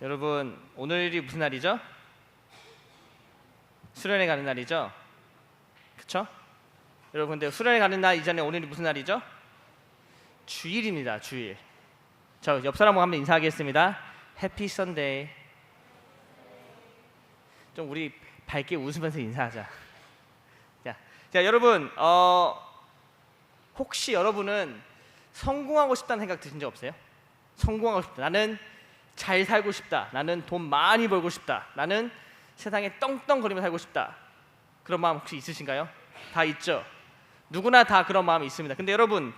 여러분, 오늘이 무슨 날이죠? 수련회 가는 날이죠? 그쵸? 여러분, 근데 수련회 가는 날 이전에 오늘이 무슨 날이죠? 주일입니다. 주일. 저 옆 사람하고 한번 인사하겠습니다. 해피 선데이. 좀 우리 밝게 웃으면서 인사하자. 자, 여러분, 혹시 여러분은 성공하고 싶다는 생각 드신 적 없어요? 성공하고 싶다. 나는 잘 살고 싶다. 나는 돈 많이 벌고 싶다. 나는 세상에 떵떵거리며 살고 싶다. 그런 마음 혹시 있으신가요? 다 있죠. 누구나 다 그런 마음이 있습니다. 근데 여러분,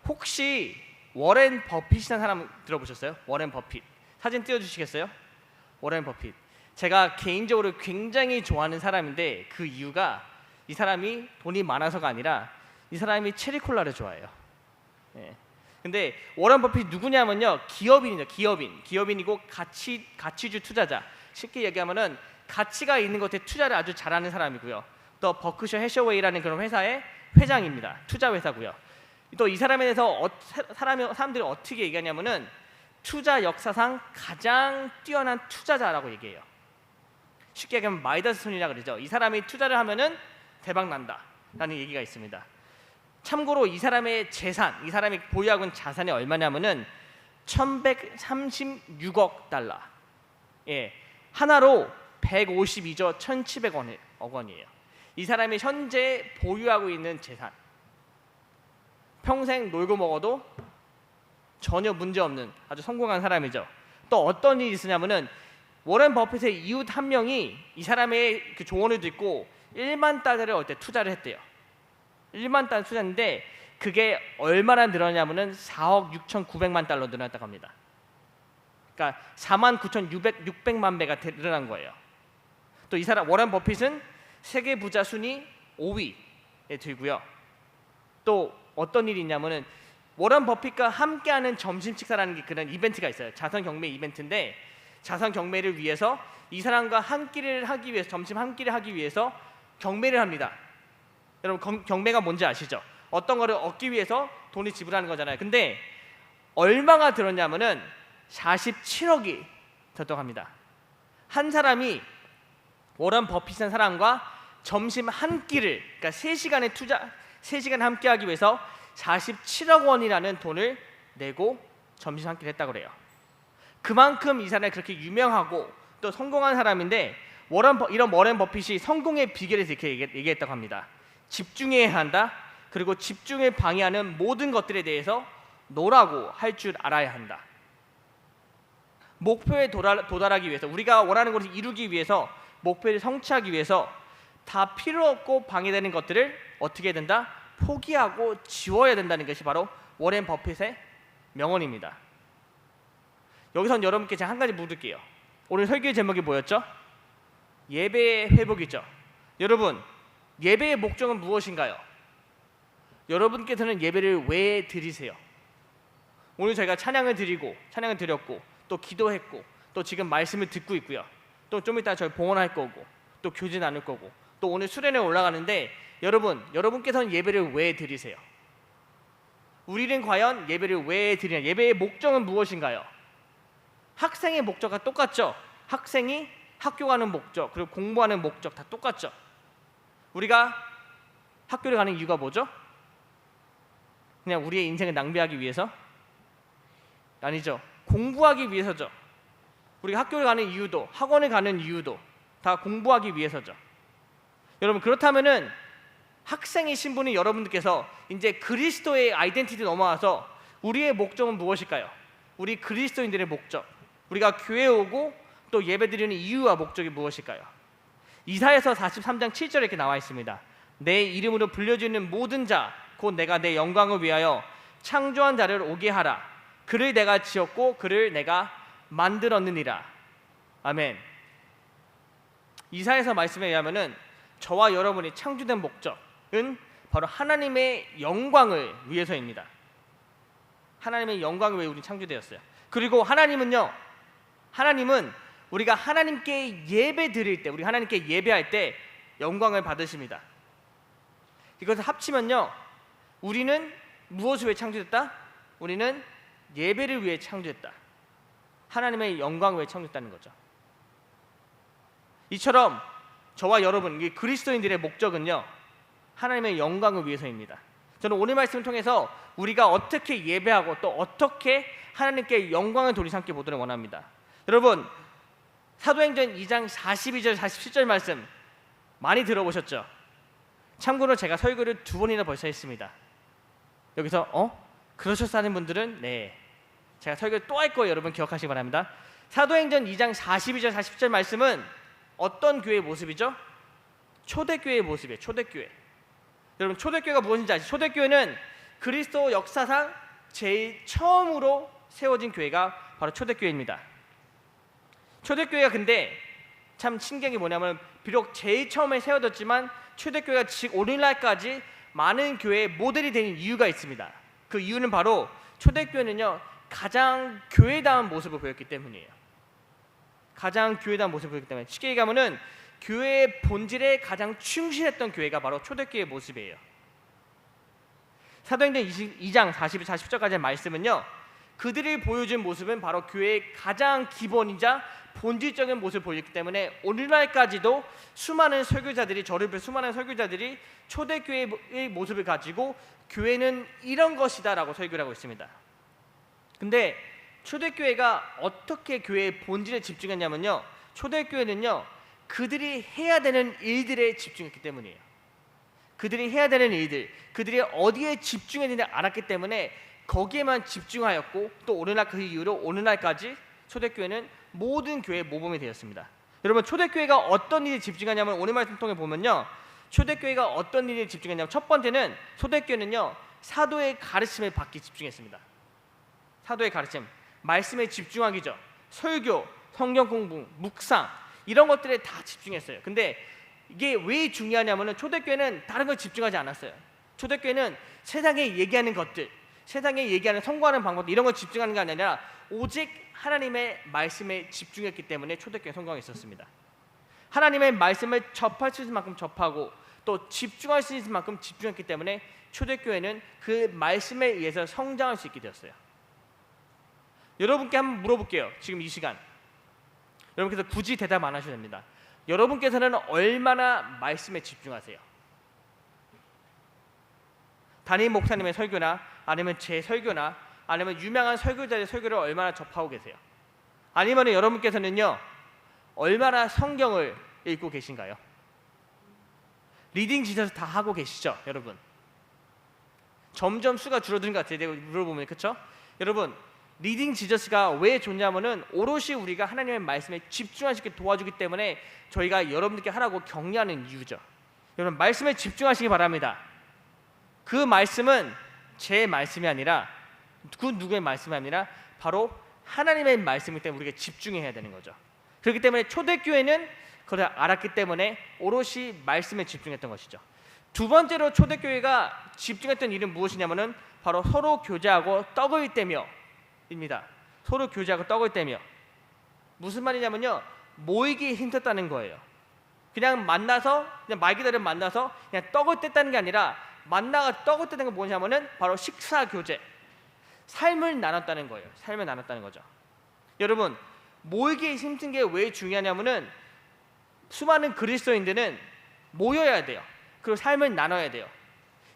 혹시 워렌 버핏이라는 사람 들어보셨어요? 워렌 버핏. 사진 띄워주시겠어요? 워렌 버핏. 제가 개인적으로 굉장히 좋아하는 사람인데 그 이유가 이 사람이 돈이 많아서가 아니라 이 사람이 체리콜라를 좋아해요. 네. 근데 워렌 버핏 누구냐면요, 기업인이죠. 기업인이고 가치주 투자자. 쉽게 얘기하면은 가치가 있는 것에 투자를 아주 잘하는 사람이고요. 또 버크셔 해셔웨이라는 그런 회사의 회장입니다. 투자 회사고요. 또 이 사람에 대해서 사람들이 어떻게 얘기하냐면은 투자 역사상 가장 뛰어난 투자자라고 얘기해요. 쉽게 얘기하면 마이다스 손이라 그러죠. 이 사람이 투자를 하면은 대박 난다라는 얘기가 있습니다. 참고로 이 사람의 재산, 이 사람이 보유하고 있는 자산이 얼마냐면은 1136억 달러. 예, 하나로 152조 1700억 원이에요. 이 사람이 현재 보유하고 있는 재산. 평생 놀고 먹어도 전혀 문제 없는 아주 성공한 사람이죠. 또 어떤 일이 있으냐면은 워렌 버핏의 이웃 한 명이 이 사람의 그 조언을 듣고 1만 달러를 어때 투자를 했대요. 1만 달러 투자인데 그게 얼마나 늘었냐면은 4억 6,900만 달러 늘어났다고 합니다. 그러니까 49,600만 배가 늘어난 거예요. 또 이 사람 워렌 버핏은 세계 부자 순위 5위에 들고요. 또 어떤 일이 있냐면은 워렌 버핏과 함께하는 점심 식사라는 게 그런 이벤트가 있어요. 자선 경매 이벤트인데 자선 경매를 위해서 이 사람과 한 끼를 하기 위해서 점심 한 끼를 하기 위해서 경매를 합니다. 여러분 경매가 뭔지 아시죠? 어떤 거를 얻기 위해서 돈을 지불하는 거잖아요. 근데 얼마가 들었냐면은 47억이 들었다고 합니다. 한 사람이 워렌 버핏이라는 사람과 점심 한 끼를, 그러니까 3시간 함께 하기 위해서 47억 원이라는 돈을 내고 점심 한 끼를 했다고 그래요. 그만큼 이 사람이 그렇게 유명하고 또 성공한 사람인데 이런 워렌 버핏이 성공의 비결에 이렇게 얘기했다고 합니다. 집중해야 한다. 그리고 집중을 방해하는 모든 것들에 대해서 노라고 할 줄 알아야 한다. 목표에 도달하기 위해서, 우리가 원하는 것을 이루기 위해서, 목표를 성취하기 위해서 다 필요 없고 방해되는 것들을 어떻게 해야 된다? 포기하고 지워야 된다는 것이 바로 워렌 버핏의 명언입니다. 여기선 여러분께 제가 한 가지 물을게요. 오늘 설교의 제목이 뭐였죠? 예배의 회복이죠. 여러분, 예배의 목적은 무엇인가요? 여러분께서는 예배를 왜 드리세요? 오늘 저희가 찬양을 드렸고 또 기도했고 또 지금 말씀을 듣고 있고요. 또 좀 이따 저희 봉헌할 거고 또 교제 나눌 거고 또 오늘 수련회 올라가는데 여러분께서는 예배를 왜 드리세요? 우리는 과연 예배를 왜 드리냐? 예배의 목적은 무엇인가요? 학생의 목적과 똑같죠? 학생이 학교 가는 목적 그리고 공부하는 목적 다 똑같죠? 우리가 학교를 가는 이유가 뭐죠? 그냥 우리의 인생을 낭비하기 위해서? 아니죠. 공부하기 위해서죠. 우리가 학교를 가는 이유도 학원을 가는 이유도 다 공부하기 위해서죠. 여러분, 그렇다면은 학생의 신분인 여러분들께서 이제 그리스도의 아이덴티티 넘어와서 우리의 목적은 무엇일까요? 우리 그리스도인들의 목적, 우리가 교회에 오고 또 예배드리는 이유와 목적이 무엇일까요? 이사야서 43장 7절에 이렇게 나와 있습니다. 내 이름으로 불려지는 모든 자 곧 내가 내 영광을 위하여 창조한 자를 오게 하라. 그를 내가 지었고 그를 내가 만들었느니라. 아멘. 이사야서 말씀에 의하면은 저와 여러분이 창조된 목적은 바로 하나님의 영광을 위해서입니다. 하나님의 영광을 위해 우리 창조되었어요. 그리고 하나님은 우리가 하나님께 예배 드릴 때, 우리 하나님께 예배할 때 영광을 받으십니다. 이것을 합치면요, 우리는 무엇을 위해 창조됐다? 우리는 예배를 위해 창조됐다. 하나님의 영광을 위해 창조했다는 거죠. 이처럼 저와 여러분, 이 그리스도인들의 목적은요, 하나님의 영광을 위해서입니다. 저는 오늘 말씀을 통해서 우리가 어떻게 예배하고 또 어떻게 하나님께 영광을 돌리며 함께 보도록 원합니다. 여러분, 사도행전 2장 42절 47절 말씀 많이 들어보셨죠? 참고로 제가 설교를 2번이나 벌써 했습니다. 여기서 그러셨어 하는 분들은 네, 제가 설교를 또 할 거예요. 여러분 기억하시기 바랍니다. 사도행전 2장 42절 40절 말씀은 어떤 교회의 모습이죠? 초대교회의 모습이에요. 초대교회. 여러분, 초대교회가 무엇인지 아시죠? 초대교회는 그리스도 역사상 제일 처음으로 세워진 교회가 바로 초대교회입니다. 초대교회가 근데 참 신기한 게 뭐냐면, 비록 제일 처음에 세워졌지만 초대교회가 지금 오늘날까지 많은 교회의 모델이 되는 이유가 있습니다. 그 이유는 바로 초대교회는요, 가장 교회다운 모습을 보였기 때문이에요. 가장 교회다운 모습을 보였기 때문에, 쉽게 얘기하면은 교회의 본질에 가장 충실했던 교회가 바로 초대교회의 모습이에요. 사도행전 2장 40절까지의 말씀은요, 그들이 보여준 모습은 바로 교회의 가장 기본이자 본질적인 모습을 보였기 때문에 오늘날까지도 수많은 설교자들이, 저를 비롯해 수많은 설교자들이 초대교회의 모습을 가지고 교회는 이런 것이다 라고 설교를 하고 있습니다. 근데 초대교회가 어떻게 교회의 본질에 집중했냐면요, 초대교회는요, 그들이 해야 되는 일들에 집중했기 때문이에요. 그들이 해야 되는 일들, 그들이 어디에 집중해야 되는지 알았기 때문에 거기에만 집중하였고, 또 오늘날 그 이후로 오늘날까지 초대교회는 모든 교회의 모범이 되었습니다. 여러분, 초대교회가 어떤 일에 집중하냐면, 오늘 말씀 통해 보면요, 초대교회가 어떤 일에 집중했냐면, 첫 번째는 초대교회는요, 사도의 가르침을 받기 집중했습니다. 사도의 가르침, 말씀에 집중하기죠. 설교, 성경 공부, 묵상, 이런 것들에 다 집중했어요. 근데 이게 왜 중요하냐면은, 초대교회는 다른 걸 집중하지 않았어요. 초대교회는 세상에 얘기하는 것들, 세상에 얘기하는 성공하는 방법, 이런 걸 집중하는 게 아니라 오직 하나님의 말씀에 집중했기 때문에 초대교회 성공했었습니다. 하나님의 말씀을 접할 수 있을 만큼 접하고 또 집중할 수 있을 만큼 집중했기 때문에 초대교회는 그 말씀에 의해서 성장할 수 있게 되었어요. 여러분께 한번 물어볼게요. 지금 이 시간 여러분께서 굳이 대답 안 하셔도 됩니다. 여러분께서는 얼마나 말씀에 집중하세요? 담임 목사님의 설교나 아니면 제 설교나 아니면 유명한 설교자의 설교를 얼마나 접하고 계세요? 아니면 여러분께서는요, 얼마나 성경을 읽고 계신가요? 리딩 지저스 다 하고 계시죠, 여러분? 점점 수가 줄어드는 것 같아요. 내가 물어보면, 그렇죠? 여러분, 리딩 지저스가 왜 좋냐면은 오롯이 우리가 하나님의 말씀에 집중할 수 있게 도와주기 때문에 저희가 여러분들께 하라고 격려하는 이유죠. 여러분, 말씀에 집중하시기 바랍니다. 그 말씀은 제 말씀이 아니라, 그 누구의 말씀이 아니라 바로 하나님의 말씀이기 때문에 우리가 집중해야 되는 거죠. 그렇기 때문에 초대교회는 그걸 알았기 때문에 오롯이 말씀에 집중했던 것이죠. 두 번째로 초대교회가 집중했던 일은 무엇이냐면은 바로 서로 교제하고 떡을 떼며 입니다. 서로 교제하고 떡을 떼며. 무슨 말이냐면요, 모이기 힘들다는 거예요. 그냥 만나서, 그냥 말 그대로 만나서 그냥 떡을 뗐다는 게 아니라, 만나가 떡을 떼는 건 뭐냐면은 바로 식사 교제, 삶을 나눴다는 거예요. 삶을 나눴다는 거죠. 여러분, 모이기 힘든 게 왜 중요하냐면은 수많은 그리스도인들은 모여야 돼요. 그리고 삶을 나눠야 돼요.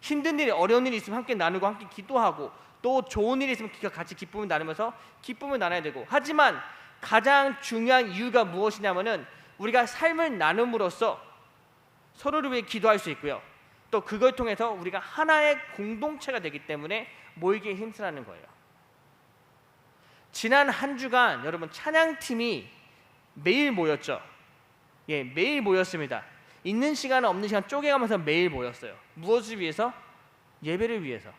힘든 일이, 어려운 일이 있으면 함께 나누고 함께 기도하고, 또 좋은 일이 있으면 같이 기쁨을 나누면서 기쁨을 나눠야 되고, 하지만 가장 중요한 이유가 무엇이냐면은 우리가 삶을 나눔으로써 서로를 위해 기도할 수 있고요, 또 그걸 통해서 우리가 하나의 공동체가 되기 때문에 모이기에 힘쓰라는 거예요. 지난 한 주간 여러분, 찬양팀이 매일 모였죠. 예, 매일 모였습니다. 있는 시간 없는 시간 쪼개가면서 매일 모였어요. 무엇을 위해서? 예배를 위해서.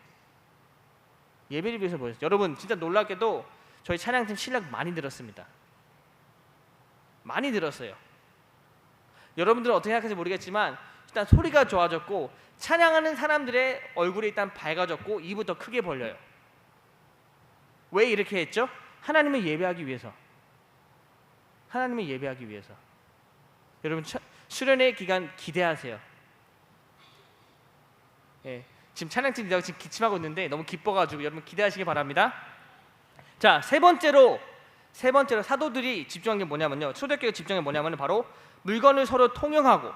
예배를 위해서 모였어요. 여러분, 진짜 놀랍게도 저희 찬양팀 실력 많이 늘었습니다. 많이 늘었어요. 여러분들은 어떻게 생각할지 모르겠지만 일단 소리가 좋아졌고, 찬양하는 사람들의 얼굴이 일단 밝아졌고, 입을 더 크게 벌려요. 왜 이렇게 했죠? 하나님을 예배하기 위해서. 하나님을 예배하기 위해서. 여러분, 수련회 기간 기대하세요. 예, 지금 찬양팀 지금 기침하고 있는데 너무 기뻐가지고 여러분 기대하시기 바랍니다. 자, 세 번째로 세 번째로 사도들이 집중한 게 뭐냐면요. 초대교회가 집중한 게 뭐냐면 바로 물건을 서로 통용하고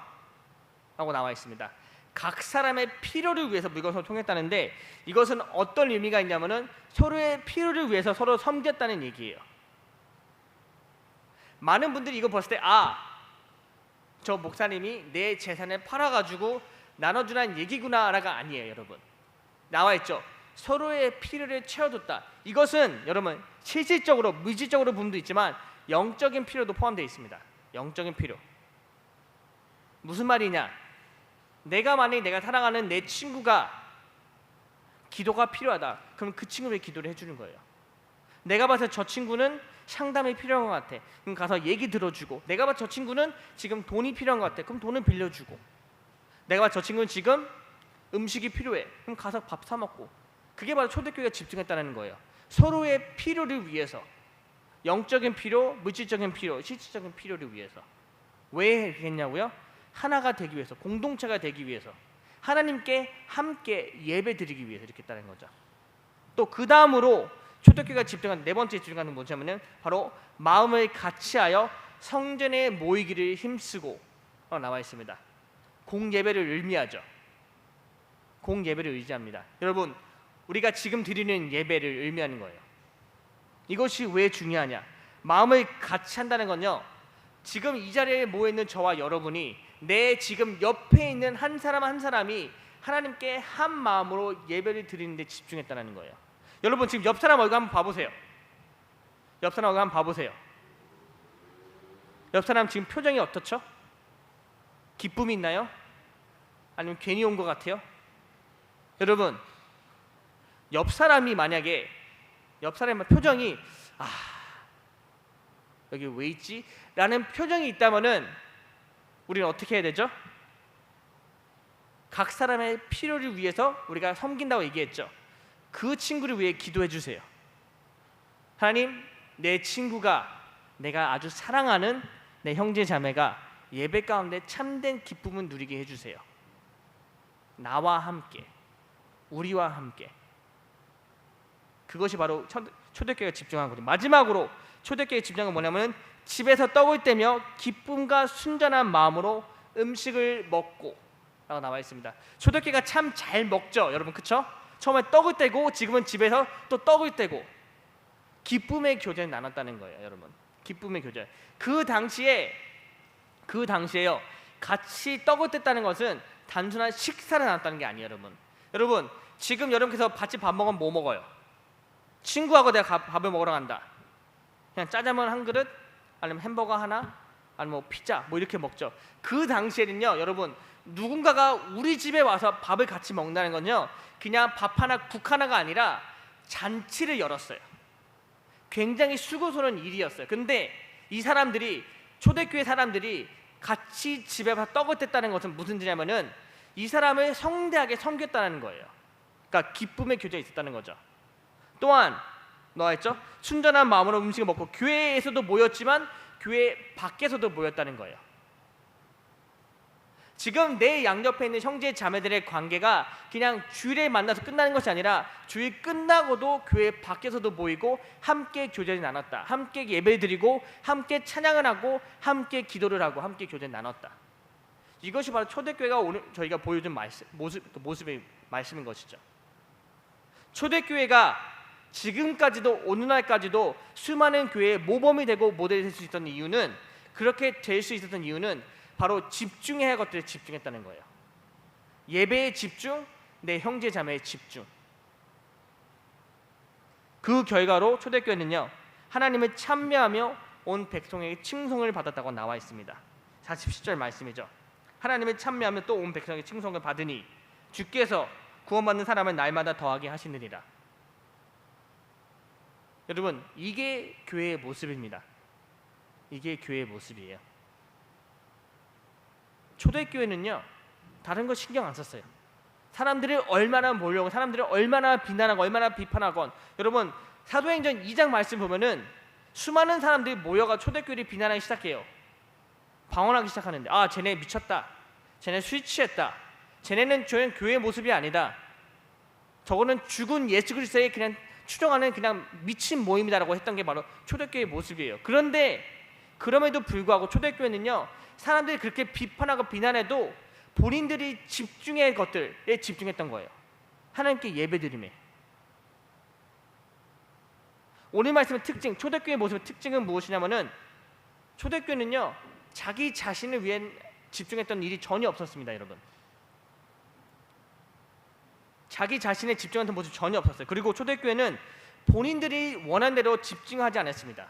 라고 나와 있습니다. 각 사람의 필요를 위해서 물건을 서로 통했다는데 이것은 어떤 의미가 있냐면은 서로의 필요를 위해서 서로 섬겼다는 얘기예요. 많은 분들이 이거 봤을 때 저 목사님이 내 재산을 팔아가지고 나눠주라는 얘기구나라가 아니에요. 여러분 나와 있죠. 서로의 필요를 채워줬다. 이것은 여러분 실질적으로 물질적으로 부분도 있지만 영적인 필요도 포함되어 있습니다. 영적인 필요. 무슨 말이냐? 만약에 내가 사랑하는 내 친구가 기도가 필요하다. 그럼 그 친구에게 기도를 해주는 거예요. 내가 봐서 저 친구는 상담이 필요한 것 같아. 그럼 가서 얘기 들어주고, 내가 봐서 저 친구는 지금 돈이 필요한 것 같아. 그럼 돈을 빌려주고, 내가 봐서 저 친구는 지금 음식이 필요해. 그럼 가서 밥 사 먹고. 그게 바로 초대교회가 집중했다는 거예요. 서로의 필요를 위해서, 영적인 필요, 물질적인 필요, 실질적인 필요를 위해서. 왜 했냐고요? 하나가 되기 위해서, 공동체가 되기 위해서, 하나님께 함께 예배드리기 위해서 이렇게 했다는 거죠. 또 그 다음으로 초대교회가 집중한 네 번째 집중하는 뭐냐면은 바로 마음을 같이하여 성전에 모이기를 힘쓰고 나와 있습니다. 공예배를 의미하죠. 공예배를 의지합니다. 여러분 우리가 지금 드리는 예배를 의미하는 거예요. 이것이 왜 중요하냐? 마음을 같이 한다는 건요. 지금 이 자리에 모여 있는 저와 여러분이 내 지금 옆에 있는 한 사람 한 사람이 하나님께 한 마음으로 예배를 드리는 데 집중했다는 거예요. 여러분 지금 옆 사람 얼굴 한번 봐보세요. 옆 사람 얼굴 한번 봐보세요. 옆 사람 지금 표정이 어떻죠? 기쁨이 있나요? 아니면 괜히 온 것 같아요? 여러분 옆 사람이 만약에 옆 사람의 표정이 여기 왜 있지? 라는 표정이 있다면은 우리는 어떻게 해야 되죠? 각 사람의 필요를 위해서 우리가 섬긴다고 얘기했죠. 그 친구를 위해 기도해 주세요. 하나님, 내 친구가, 내가 아주 사랑하는 내 형제 자매가 예배 가운데 참된 기쁨을 누리게 해주세요. 나와 함께, 우리와 함께. 그것이 바로 초대교회가 집중한 거죠. 마지막으로 초대교회가 집중한 건 뭐냐면 집에서 떡을 떼며 기쁨과 순전한 마음으로 음식을 먹고 라고 나와 있습니다. 초대교회가 참 잘 먹죠, 여러분, 그렇죠? 처음에 떡을 떼고 지금은 집에서 또 떡을 떼고 기쁨의 교제를 나눴다는 거예요, 여러분. 기쁨의 교제. 그 당시에요. 같이 떡을 뗐다는 것은 단순한 식사를 나눴다는 게 아니에요, 여러분. 여러분, 지금 여러분께서 같이 밥 먹으면 뭐 먹어요? 친구하고 내가 밥을 먹으러 간다. 그냥 짜장면 한 그릇, 아니면 햄버거 하나, 아니면 뭐 피자 뭐 이렇게 먹죠. 그 당시에는요, 여러분, 누군가가 우리 집에 와서 밥을 같이 먹는다는 건요, 그냥 밥 하나, 국 하나가 아니라 잔치를 열었어요. 굉장히 수고스러운 일이었어요. 근데 이 사람들이, 초대교회 사람들이 같이 집에 와서 떡을 뗐다는 것은 무슨 뜻이냐면은 이 사람을 성대하게 섬겼다는 거예요. 그러니까 기쁨의 교제가 있었다는 거죠. 또한 나와있죠? 순전한 마음으로 음식을 먹고, 교회에서도 모였지만 교회 밖에서도 모였다는 거예요. 지금 내 양옆에 있는 형제 자매들의 관계가 그냥 주일에 만나서 끝나는 것이 아니라 주일 끝나고도 교회 밖에서도 모이고 함께 교제를 나눴다. 함께 예배를 드리고 함께 찬양을 하고 함께 기도를 하고 함께 교제를 나눴다. 이것이 바로 초대교회가 오늘 저희가 보여준 모습의 말씀인 것이죠. 초대교회가 지금까지도 오늘날까지도 수많은 교회의 모범이 되고 모델이 될 수 있었던 이유는, 그렇게 될 수 있었던 이유는 바로 집중해야 할 것들에 집중했다는 거예요. 예배에 집중, 내 형제 자매에 집중. 그 결과로 초대교회는요, 하나님을 찬미하며 온 백성에게 칭송을 받았다고 나와 있습니다. 40절 말씀이죠. 하나님을 찬미하며 또 온 백성에게 칭송을 받으니 주께서 구원받는 사람을 날마다 더하게 하시느니라. 여러분, 이게 교회의 모습입니다. 이게 교회의 모습이에요. 초대교회는요, 다른 거 신경 안 썼어요. 사람들이 얼마나 몰려오고, 사람들이 얼마나 비난하고 얼마나 비판하건, 여러분 사도행전 2장 말씀 보면은 수많은 사람들이 모여가 초대교회를 비난하기 시작해요. 방언하기 시작하는데, 쟤네 미쳤다, 쟤네 술 취했다, 쟤네는 교회 모습이 아니다, 저거는 죽은 예수 그리스도의 그냥 추정하는 그냥 미친 모임이다라고 했던 게 바로 초대교회의 모습이에요. 그런데 그럼에도 불구하고 초대교회는요, 사람들이 그렇게 비판하고 비난해도 본인들이 집중의 것들에 집중했던 거예요. 하나님께 예배드림에. 오늘 말씀의 특징, 초대교회의 모습의 특징은 무엇이냐면은 초대교회는요, 자기 자신을 위해 집중했던 일이 전혀 없었습니다, 여러분. 자기 자신에 집중하는 모습이 전혀 없었어요. 그리고 초대교회는 본인들이 원하는 대로 집중하지 않았습니다.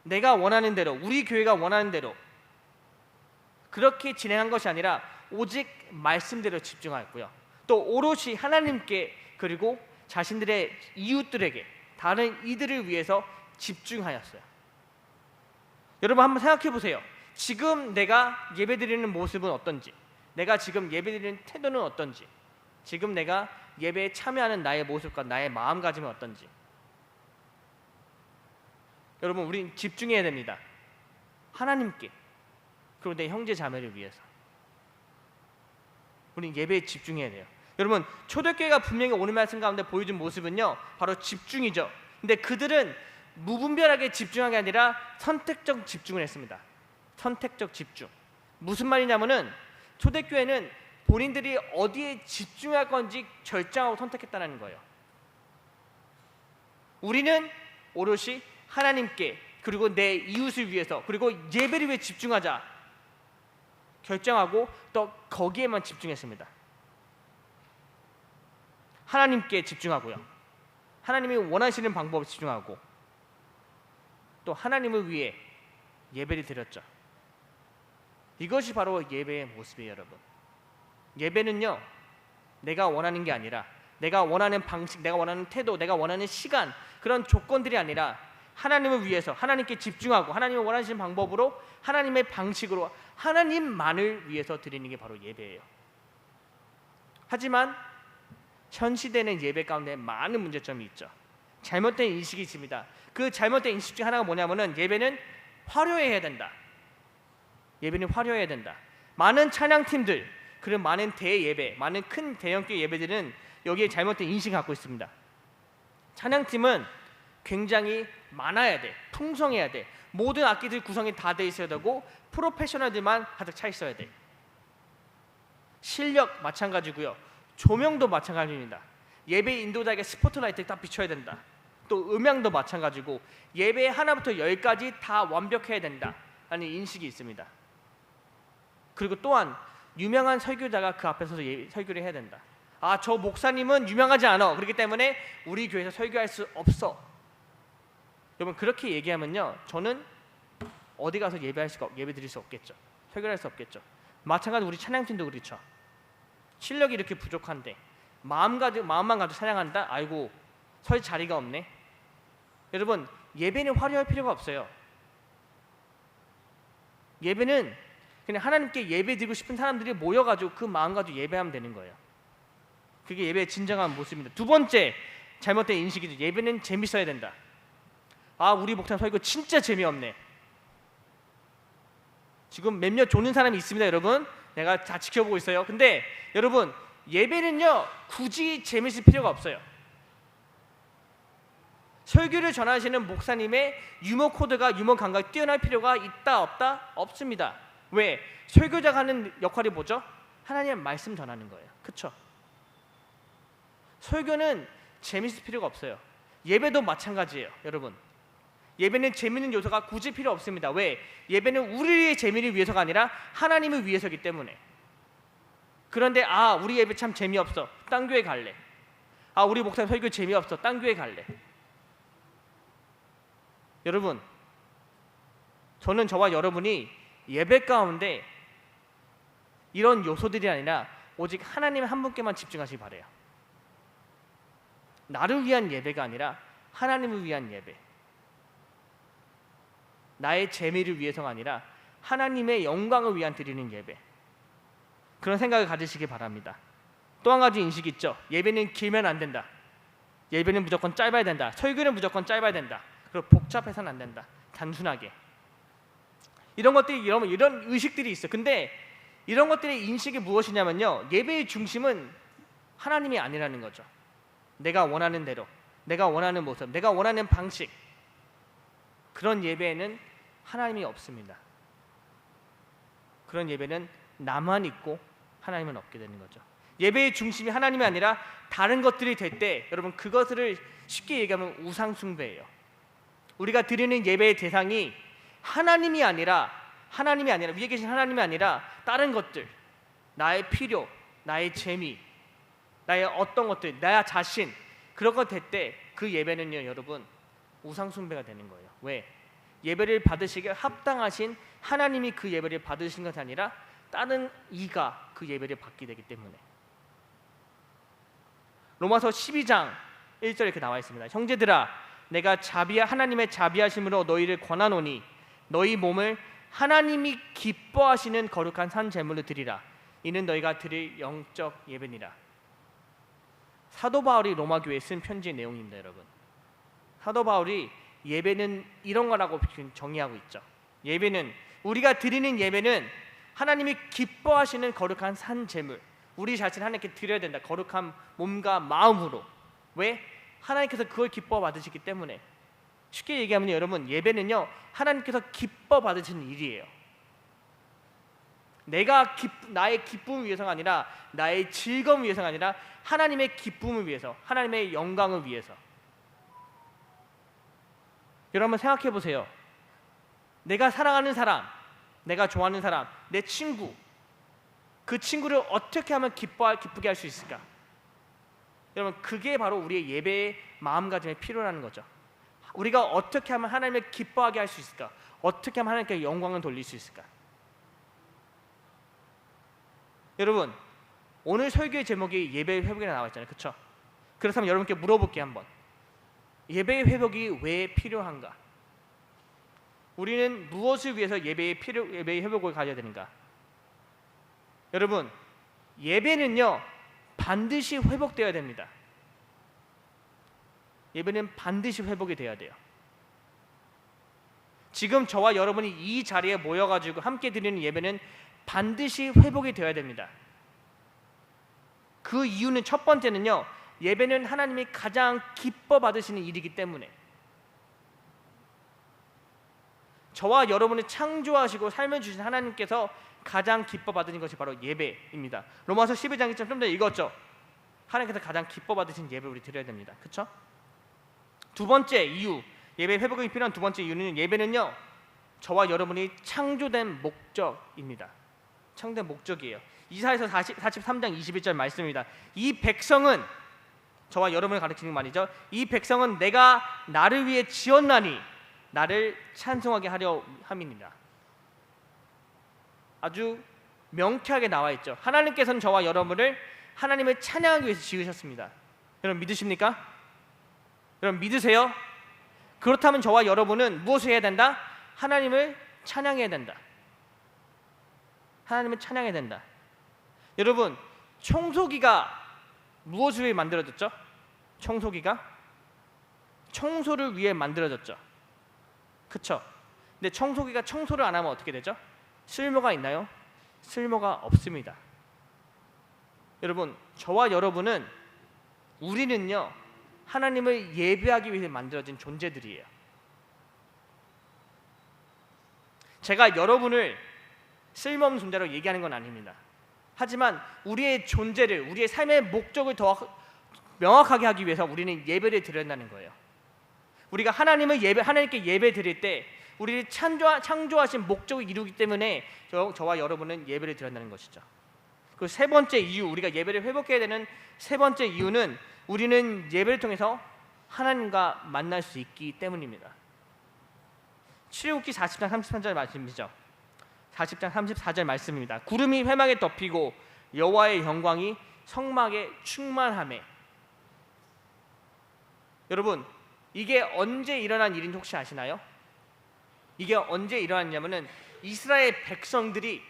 내가 원하는 대로, 우리 교회가 원하는 대로 그렇게 진행한 것이 아니라 오직 말씀대로 집중하였고요. 또 오롯이 하나님께, 그리고 자신들의 이웃들에게, 다른 이들을 위해서 집중하였어요. 여러분 한번 생각해 보세요. 지금 내가 예배드리는 모습은 어떤지, 내가 지금 예배드리는 태도는 어떤지, 지금 내가 예배에 참여하는 나의 모습과 나의 마음가짐은 어떤지. 여러분, 우린 집중해야 됩니다. 하나님께, 그리고 내 형제 자매를 위해서 우린 예배에 집중해야 돼요. 여러분, 초대교회가 분명히 오늘 말씀 가운데 보여준 모습은요, 바로 집중이죠. 근데 그들은 무분별하게 집중한 게 아니라 선택적 집중을 했습니다. 선택적 집중. 무슨 말이냐면은 초대교회는 본인들이 어디에 집중할 건지 결정하고 선택했다는 거예요. 우리는 오롯이 하나님께, 그리고 내 이웃을 위해서, 그리고 예배를 위해 집중하자 결정하고 또 거기에만 집중했습니다. 하나님께 집중하고요, 하나님이 원하시는 방법에 집중하고 또 하나님을 위해 예배를 드렸죠. 이것이 바로 예배의 모습이에요, 여러분. 예배는요, 내가 원하는 게 아니라, 내가 원하는 방식, 내가 원하는 태도, 내가 원하는 시간, 그런 조건들이 아니라 하나님을 위해서, 하나님께 집중하고 하나님이 원하시는 방법으로, 하나님의 방식으로, 하나님만을 위해서 드리는 게 바로 예배예요. 하지만 현 시대는 예배 가운데 많은 문제점이 있죠. 잘못된 인식이 있습니다. 그 잘못된 인식 중 하나가 뭐냐면은 예배는 화려해야 된다. 예배는 화려해야 된다. 많은 찬양팀들, 그리고 많은 대예배, 많은 큰 대형교회 예배들은 여기에 잘못된 인식을 갖고 있습니다. 찬양팀은 굉장히 많아야 돼, 풍성해야 돼, 모든 악기들 구성이 다 돼 있어야 되고 프로페셔널들만 가득 차 있어야 돼. 실력 마찬가지고요, 조명도 마찬가지입니다. 예배 인도자에게 스포트라이트 딱 비춰야 된다. 또 음향도 마찬가지고 예배 하나부터 열까지 다 완벽해야 된다라는 인식이 있습니다. 그리고 또한 유명한 설교자가 그 앞에서 설교를 해야 된다. 아, 저 목사님은 유명하지 않아, 그렇기 때문에 우리 교회에서 설교할 수 없어. 여러분, 그렇게 얘기하면요, 저는 어디 가서 예배 드릴 수 없겠죠. 설교할 수 없겠죠. 마찬가지로 우리 찬양팀도 그렇죠. 실력이 이렇게 부족한데 마음만 가지고 찬양한다? 아이고, 설 자리가 없네. 여러분, 예배는 화려할 필요가 없어요. 예배는 그냥 하나님께 예배드리고 싶은 사람들이 모여가지고 그 마음 가지고 예배하면 되는 거예요. 그게 예배의 진정한 모습입니다. 두 번째 잘못된 인식이죠. 예배는 재밌어야 된다. 아, 우리 목사님 설교 진짜 재미없네. 지금 몇몇 조는 사람이 있습니다, 여러분. 내가 다 지켜보고 있어요. 근데 여러분, 예배는요, 굳이 재밌을 필요가 없어요. 설교를 전하시는 목사님의 유머 코드가, 유머 감각이 뛰어날 필요가 있다 없다? 없습니다. 왜? 설교자가 하는 역할이 뭐죠? 하나님의 말씀 전하는 거예요. 그렇죠? 설교는 재밌을 필요가 없어요. 예배도 마찬가지예요, 여러분. 예배는 재밌는 요소가 굳이 필요 없습니다. 왜? 예배는 우리의 재미를 위해서가 아니라 하나님을 위해서이기 때문에. 그런데 아, 우리 예배 참 재미없어, 딴 교회 갈래. 아, 우리 목사님 설교 재미없어, 딴 교회 갈래. 여러분, 저는 저와 여러분이 예배 가운데 이런 요소들이 아니라 오직 하나님 한 분께만 집중하시기 바래요. 나를 위한 예배가 아니라 하나님을 위한 예배, 나의 재미를 위해서가 아니라 하나님의 영광을 위한 드리는 예배, 그런 생각을 가지시기 바랍니다. 또 한 가지 인식이 있죠. 예배는 길면 안 된다. 예배는 무조건 짧아야 된다. 설교는 무조건 짧아야 된다. 그리고 복잡해서는 안 된다. 단순하게. 이런 것들이, 이런 의식들이 있어요. 근데 이런 것들의 인식이 무엇이냐면요, 예배의 중심은 하나님이 아니라는 거죠. 내가 원하는 대로, 내가 원하는 모습, 내가 원하는 방식, 그런 예배에는 하나님이 없습니다. 그런 예배는 나만 있고 하나님은 없게 되는 거죠. 예배의 중심이 하나님이 아니라 다른 것들이 될 때 여러분 그것을 쉽게 얘기하면 우상 숭배예요. 우리가 드리는 예배의 대상이 하나님이 아니라 위에 계신 하나님이 아니라 다른 것들, 나의 필요, 나의 재미, 나의 어떤 것들, 나 자신, 그런 것 될 때 그 예배는요 여러분 우상 숭배가 되는 거예요. 왜? 예배를 받으시기에 합당하신 하나님이 그 예배를 받으신 것이 아니라 다른 이가 그 예배를 받게 되기 때문에. 로마서 12장 1절에 이렇게 나와 있습니다. 형제들아, 내가 하나님의 자비하심으로 너희를 권하노니 너희 몸을 하나님이 기뻐하시는 거룩한 산 제물로 드리라. 이는 너희가 드릴 영적 예배니라. 사도 바울이 로마 교회에 쓴 편지의 내용입니다, 여러분. 사도 바울이 예배는 이런 거라고 정의하고 있죠. 예배는, 우리가 드리는 예배는 하나님이 기뻐하시는 거룩한 산 제물, 우리 자신 하나님께 드려야 된다. 거룩한 몸과 마음으로. 왜? 하나님께서 그걸 기뻐 받으시기 때문에. 쉽게 얘기하면 여러분, 예배는요 하나님께서 기뻐 받으시는 일이에요. 나의 기쁨을 위해서가 아니라, 나의 즐거움을 위해서가 아니라 하나님의 기쁨을 위해서, 하나님의 영광을 위해서. 여러분 한번 생각해 보세요. 내가 사랑하는 사람, 내가 좋아하는 사람, 내 친구, 그 친구를 어떻게 하면 기쁘게 할 수 있을까? 여러분 그게 바로 우리의 예배의 마음가짐의 필요라는 거죠. 우리가 어떻게 하면 하나님을 기뻐하게 할 수 있을까? 어떻게 하면 하나님께 영광을 돌릴 수 있을까? 여러분 오늘 설교의 제목이 예배의 회복이라 나와 있잖아요, 그렇죠? 그렇다면 여러분께 물어볼게요 한번. 예배의 회복이 왜 필요한가? 우리는 무엇을 위해서 예배의 회복을 가져야 되는가? 여러분 예배는요 반드시 회복되어야 됩니다. 예배는 반드시 회복이 돼야 돼요. 지금 저와 여러분이 이 자리에 모여가지고 함께 드리는 예배는 반드시 회복이 되어야 됩니다. 그 이유는 첫 번째는요, 예배는 하나님이 가장 기뻐 받으시는 일이기 때문에. 저와 여러분을 창조하시고 삶을 주신 하나님께서 가장 기뻐 받으신 것이 바로 예배입니다. 로마서 12장 1절 좀 전에 읽었죠. 하나님께서 가장 기뻐 받으신 예배를 우리 드려야 됩니다. 그렇죠? 두 번째 이유, 예배 회복이 필요한 두 번째 이유는 예배는요 저와 여러분이 창조된 목적입니다. 창조된 목적이에요. 이사야서 43장 21절 말씀입니다. 이 백성은, 저와 여러분을 가르치는 말이죠, 이 백성은 내가 나를 위해 지었나니 나를 찬송하게 하려 함이니라. 아주 명쾌하게 나와 있죠. 하나님께서는 저와 여러분을 하나님을 찬양하기 위해서 지으셨습니다. 여러분 믿으십니까? 여러분 믿으세요? 그렇다면 저와 여러분은 무엇을 해야 된다? 하나님을 찬양해야 된다. 하나님을 찬양해야 된다. 여러분 청소기가 무엇을 위해 만들어졌죠? 청소기가 청소를 위해 만들어졌죠. 그쵸? 근데 청소기가 청소를 안 하면 어떻게 되죠? 쓸모가 있나요? 쓸모가 없습니다. 여러분 저와 여러분은, 우리는요 하나님을 예배하기 위해 만들어진 존재들이에요. 제가 여러분을 쓸모없는 존재로 얘기하는 건 아닙니다. 하지만 우리의 존재를, 우리의 삶의 목적을 더 명확하게 하기 위해서 우리는 예배를 드려야 한다는 거예요. 우리가 하나님께 예배 드릴 때 우리를 창조하신 목적을 이루기 때문에 저와 여러분은 예배를 드려야 한다는 것이죠. 그 세 번째 이유, 우리가 예배를 회복해야 되는 세 번째 이유는 우리는 예배를 통해서 하나님과 만날 수 있기 때문입니다. 출애굽기 40장 33절 말씀이죠. 40장 34절 말씀입니다. 구름이 회막에 덮이고 여호와의 영광이 성막에 충만하매. 여러분 이게 언제 일어난 일인지 혹시 아시나요? 이게 언제 일어났냐면은 이스라엘 백성들이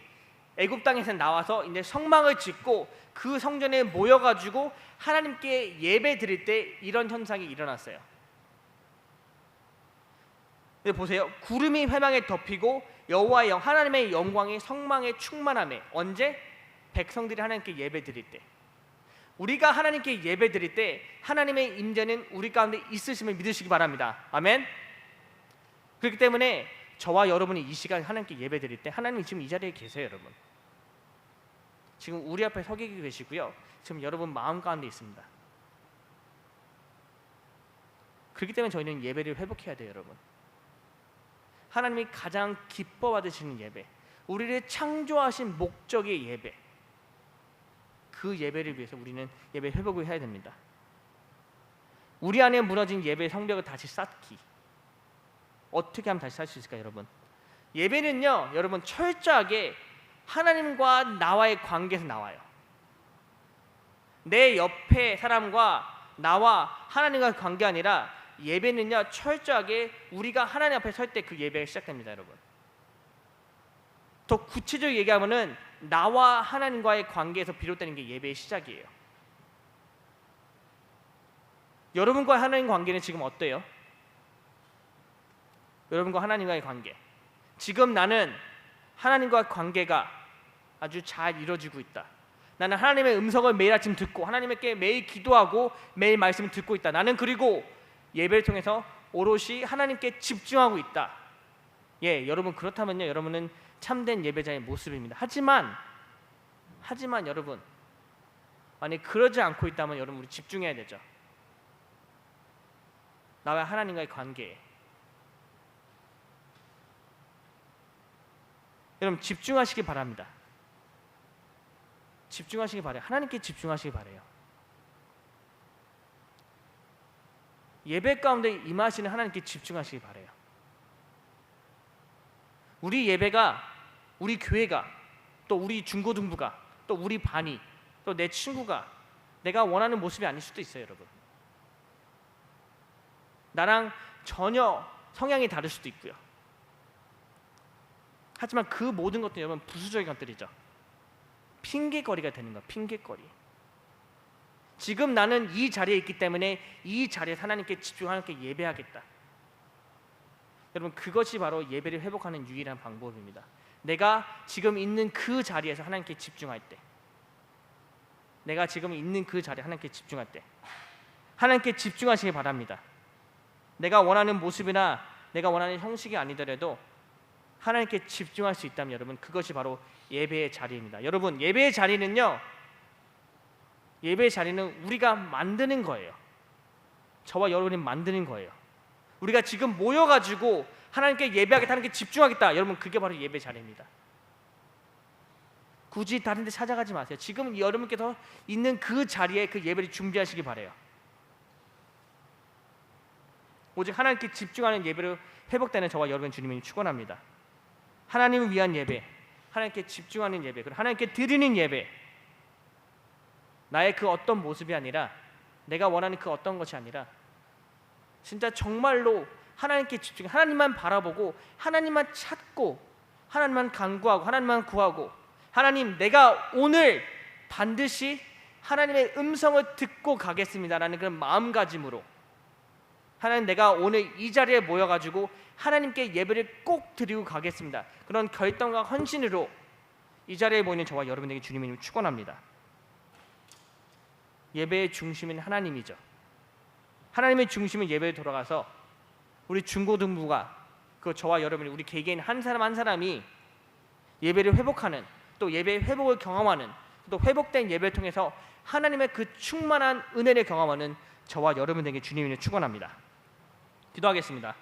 애굽 땅에서 나와서 이제 성막을 짓고 그 성전에 모여가지고 하나님께 예배 드릴 때 이런 현상이 일어났어요. 근데 보세요. 구름이 회막에 덮이고 여호와의 하나님의 영광이 성막에 충만하매. 언제? 백성들이 하나님께 예배 드릴 때. 우리가 하나님께 예배 드릴 때 하나님의 임재는 우리 가운데 있으심을 믿으시기 바랍니다. 아멘. 그렇기 때문에 저와 여러분이 이 시간 하나님께 예배 드릴 때 하나님이 지금 이 자리에 계세요. 여러분 지금 우리 앞에 서 계시고요. 지금 여러분 마음 가운데 있습니다. 그렇기 때문에 저희는 예배를 회복해야 돼요. 여러분 하나님이 가장 기뻐 받으시는 예배, 우리를 창조하신 목적의 예배, 그 예배를 위해서 우리는 예배 회복을 해야 됩니다. 우리 안에 무너진 예배의 성벽을 다시 쌓기, 어떻게 하면 다시 살 수 있을까요? 여러분 예배는요 여러분 철저하게 하나님과 나와의 관계에서 나와요. 내 옆에 사람과 나와 하나님과의 관계가 아니라 예배는요 철저하게 우리가 하나님 앞에 설 때 그 예배가 시작됩니다. 여러분 더 구체적으로 얘기하면은 나와 하나님과의 관계에서 비롯되는 게 예배의 시작이에요. 여러분과 하나님 관계는 지금 어때요? 여러분과 하나님과의 관계, 지금 나는 하나님과 관계가 아주 잘 이루어지고 있다. 나는 하나님의 음성을 매일 아침 듣고 하나님께 매일 기도하고 매일 말씀을 듣고 있다. 나는 그리고 예배를 통해서 오롯이 하나님께 집중하고 있다. 예, 여러분 그렇다면요 여러분은 참된 예배자의 모습입니다. 하지만 여러분 만약 그러지 않고 있다면 여러분 우리 집중해야 되죠. 나와 하나님과의 관계에 여러분 집중하시기 바랍니다. 집중하시기 바래요. 하나님께 집중하시기 바래요. 예배 가운데 임하시는 하나님께 집중하시기 바래요. 우리 예배가, 우리 교회가, 또 우리 중고등부가, 또 우리 반이, 또 내 친구가 내가 원하는 모습이 아닐 수도 있어요. 여러분 나랑 전혀 성향이 다를 수도 있고요. 하지만 그 모든 것들은 여러분 부수적인 것들이죠. 핑계거리가 되는 거야. 핑계거리. 지금 나는 이 자리에 있기 때문에 이 자리에서 하나님께 집중하고 하나님께 예배하겠다. 여러분 그것이 바로 예배를 회복하는 유일한 방법입니다. 내가 지금 있는 그 자리에서 하나님께 집중할 때, 내가 지금 있는 그 자리에 하나님께 집중할 때 하나님께 집중하시기 바랍니다. 내가 원하는 모습이나 내가 원하는 형식이 아니더라도 하나님께 집중할 수 있다면 여러분 그것이 바로 예배의 자리입니다. 여러분 예배의 자리는요, 예배의 자리는 우리가 만드는 거예요. 저와 여러분이 만드는 거예요. 우리가 지금 모여가지고 하나님께 예배하겠다, 하나님께 집중하겠다, 여러분 그게 바로 예배 자리입니다. 굳이 다른 데 찾아가지 마세요. 지금 여러분께서 있는 그 자리에 그 예배를 준비하시기 바라요. 오직 하나님께 집중하는 예배로 회복되는 저와 여러분 주님이 축원합니다. 하나님을 위한 예배, 하나님께 집중하는 예배, 그리고 하나님께 드리는 예배, 나의 그 어떤 모습이 아니라, 내가 원하는 그 어떤 것이 아니라 진짜 정말로 하나님께 집중, 하나님만 바라보고 하나님만 찾고 하나님만 간구하고 하나님만 구하고, 하나님 내가 오늘 반드시 하나님의 음성을 듣고 가겠습니다라는 그런 마음가짐으로, 하나님 내가 오늘 이 자리에 모여가지고 하나님께 예배를 꼭 드리고 가겠습니다, 그런 결단과 헌신으로 이 자리에 모이는 저와 여러분에게 주님이 축원합니다. 예배의 중심은 하나님이죠. 하나님의 중심은 예배에 돌아가서 우리 중고등부가, 그 저와 여러분이, 우리 개개인 한 사람 한 사람이 예배를 회복하는, 또 예배의 회복을 경험하는, 또 회복된 예배를 통해서 하나님의 그 충만한 은혜를 경험하는 저와 여러분에게 주님이 축원합니다. 기도하겠습니다.